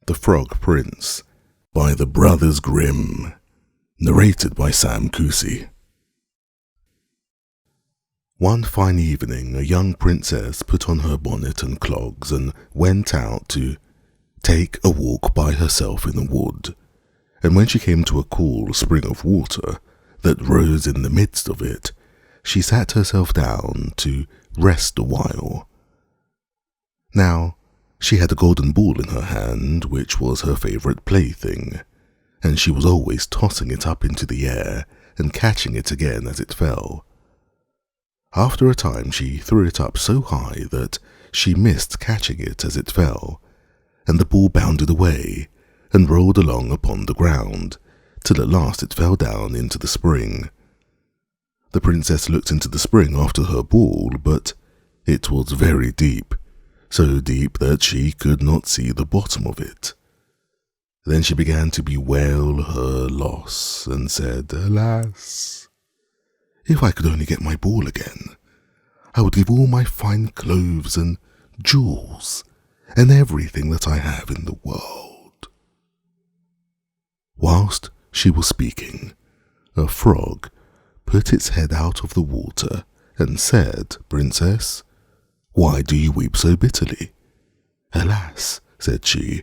The Frog Prince by the Brothers Grimm, narrated by Kusi. One fine evening, a young princess put on her bonnet and clogs and went out to take a walk by herself in the wood. And when she came to a cool spring of water that rose in the midst of it, she sat herself down to rest a while. Now, she had a golden ball in her hand, which was her favourite plaything, and she was always tossing it up into the air and catching it again as it fell. After a time she threw it up so high that she missed catching it as it fell, and the ball bounded away and rolled along upon the ground, till at last it fell down into the spring. The princess looked into the spring after her ball, but it was very deep, so deep that she could not see the bottom of it. Then she began to bewail her loss and said, "Alas, if I could only get my ball again, I would give all my fine clothes and jewels and everything that I have in the world." Whilst she was speaking, a frog put its head out of the water and said, "Princess, why do you weep so bitterly?" "Alas," said she,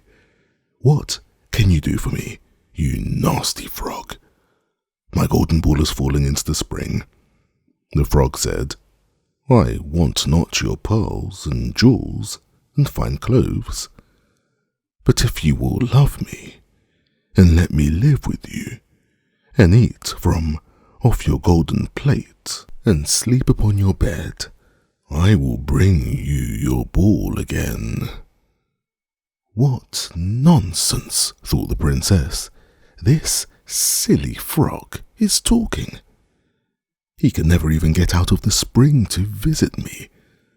"what can you do for me, you nasty frog? My golden ball has fallen into the spring." The frog said, "I want not your pearls and jewels and fine clothes, but if you will love me and let me live with you and eat from off your golden plate and sleep upon your bed, I will bring you your ball again." "What nonsense," thought the princess. "This silly frog is talking. He can never even get out of the spring to visit me,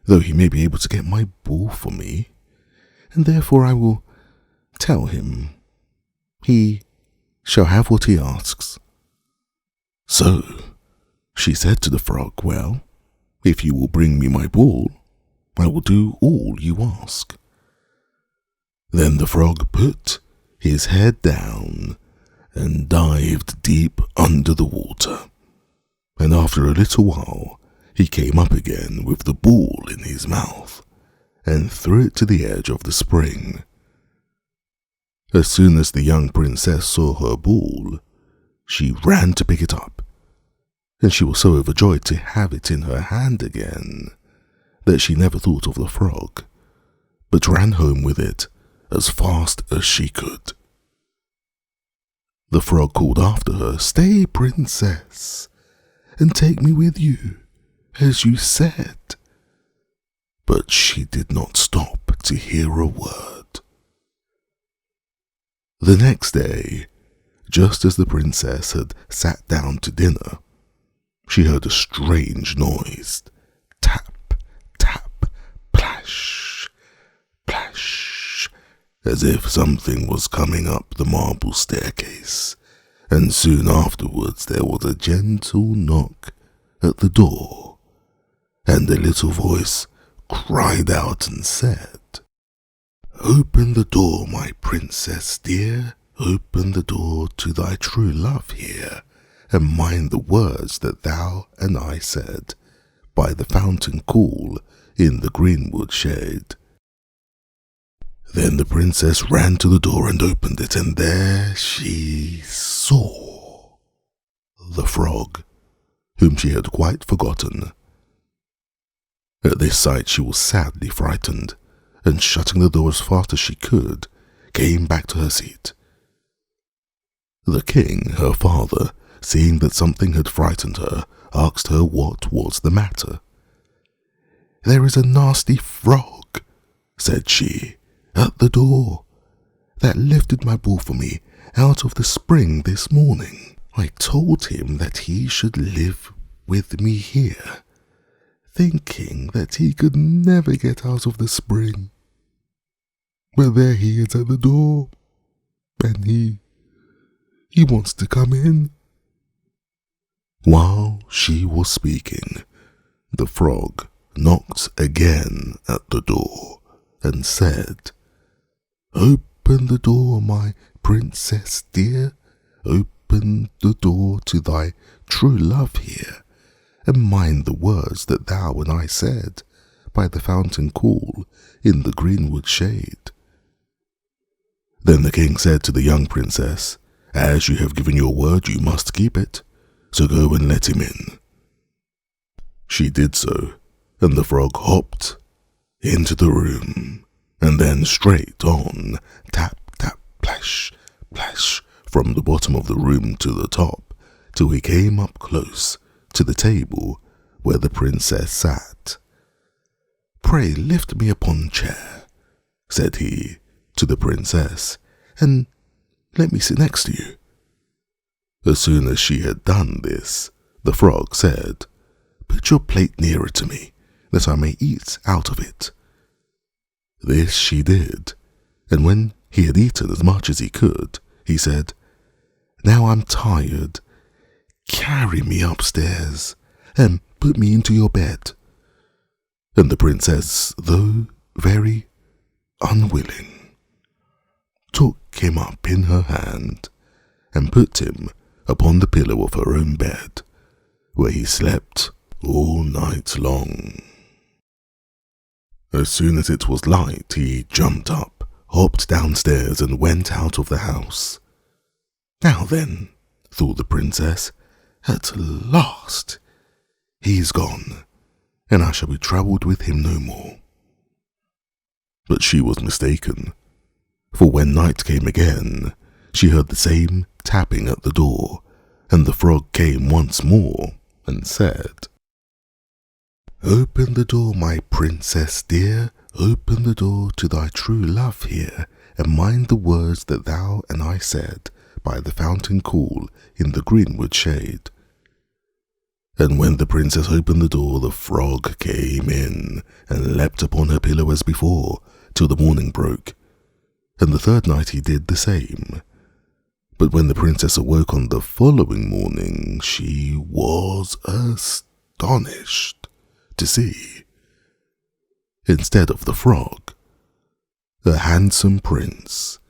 though he may be able to get my ball for me, and therefore I will tell him. He shall have what he asks." So she said to the frog, "Well, if you will bring me my ball, I will do all you ask." Then the frog put his head down and dived deep under the water, and after a little while he came up again with the ball in his mouth and threw it to the edge of the spring. As soon as the young princess saw her ball, she ran to pick it up, and she was so overjoyed to have it in her hand again that she never thought of the frog, but ran home with it as fast as she could. The frog called after her, "Stay, princess, and take me with you, as you said." But she did not stop to hear a word. The next day, just as the princess had sat down to dinner, she heard a strange noise. Tap, tap, plash, plash, as if something was coming up the marble staircase, and soon afterwards there was a gentle knock at the door, and a little voice cried out and said, "Open the door, my princess dear, open the door to thy true love here, and mind the words that thou and I said by the fountain cool in the greenwood shade." Then the princess ran to the door and opened it, and there she saw the frog, whom she had quite forgotten. At this sight she was sadly frightened, and shutting the door as fast as she could, came back to her seat. The king, her father, seeing that something had frightened her, asked her what was the matter. "There is a nasty frog," said she, "at the door, that lifted my ball for me out of the spring this morning. I told him that he should live with me here, thinking that he could never get out of the spring. But there he is at the door, and he wants to come in." While she was speaking, the frog knocked again at the door and said, Open the door, my princess dear, open the door to thy true love here, and mind the words that thou and I said by the fountain cool in the greenwood shade. Then the king said to the young princess, As you have given your word, you must keep it, so go and let him in. She did so, and the frog hopped into the room, and then straight on, tap, tap, plash, plash, from the bottom of the room to the top, till he came up close to the table where the princess sat. Pray lift me upon chair, said he to the princess, and let me sit next to you. As soon as she had done this, the frog said, Put your plate nearer to me, that I may eat out of it. This she did, and when he had eaten as much as he could, he said, Now I'm tired. Carry me upstairs, and put me into your bed. And the princess, though very unwilling, took him up in her hand, and put him upon the pillow of her own bed, where he slept all night long. As soon as it was light, he jumped up, hopped downstairs, and went out of the house. Now then, thought the princess, at last he's gone, and I shall be troubled with him no more. But she was mistaken, for when night came again, she heard the same tapping at the door, and the frog came once more and said, Open the door, my princess dear, open the door to thy true love here, and mind the words that thou and I said by the fountain cool in the greenwood shade. And when the princess opened the door, the frog came in, and leapt upon her pillow as before, till the morning broke. And the third night he did the same. But when the princess awoke on the following morning, she was astonished to see, instead of the frog, a handsome prince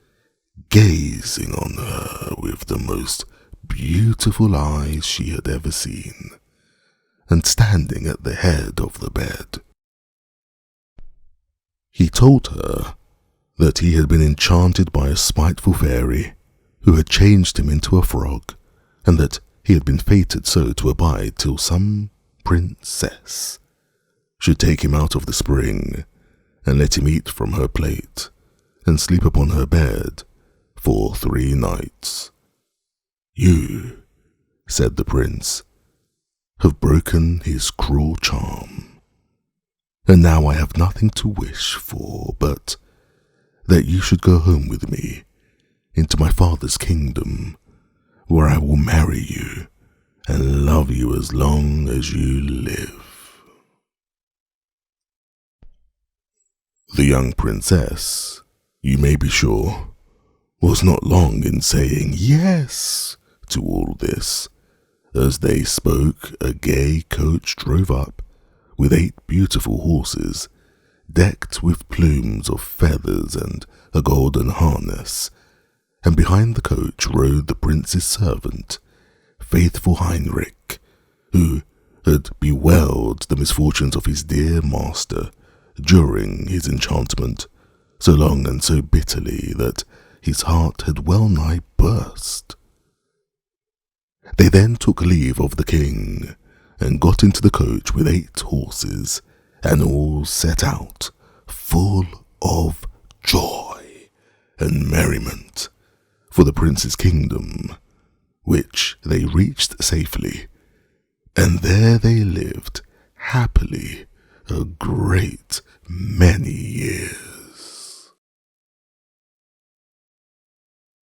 gazing on her with the most beautiful eyes she had ever seen, and standing at the head of the bed. He told her that he had been enchanted by a spiteful fairy who had changed him into a frog, and that he had been fated so to abide till some princess should take him out of the spring, and let him eat from her plate, and sleep upon her bed for 3 nights. You, said the prince, have broken his cruel charm, and now I have nothing to wish for but that you should go home with me into my father's kingdom, where I will marry you and love you as long as you live. The young princess, you may be sure, was not long in saying yes to all this. As they spoke, a gay coach drove up with 8 beautiful horses, decked with plumes of feathers and a golden harness, and behind the coach rode the prince's servant, faithful Heinrich, who had bewailed the misfortunes of his dear master during his enchantment so long and so bitterly that his heart had well nigh burst. They then took leave of the king, and got into the coach with 8 horses, and all set out, full of joy and merriment, for the prince's kingdom, which they reached safely, and there they lived happily a great many years.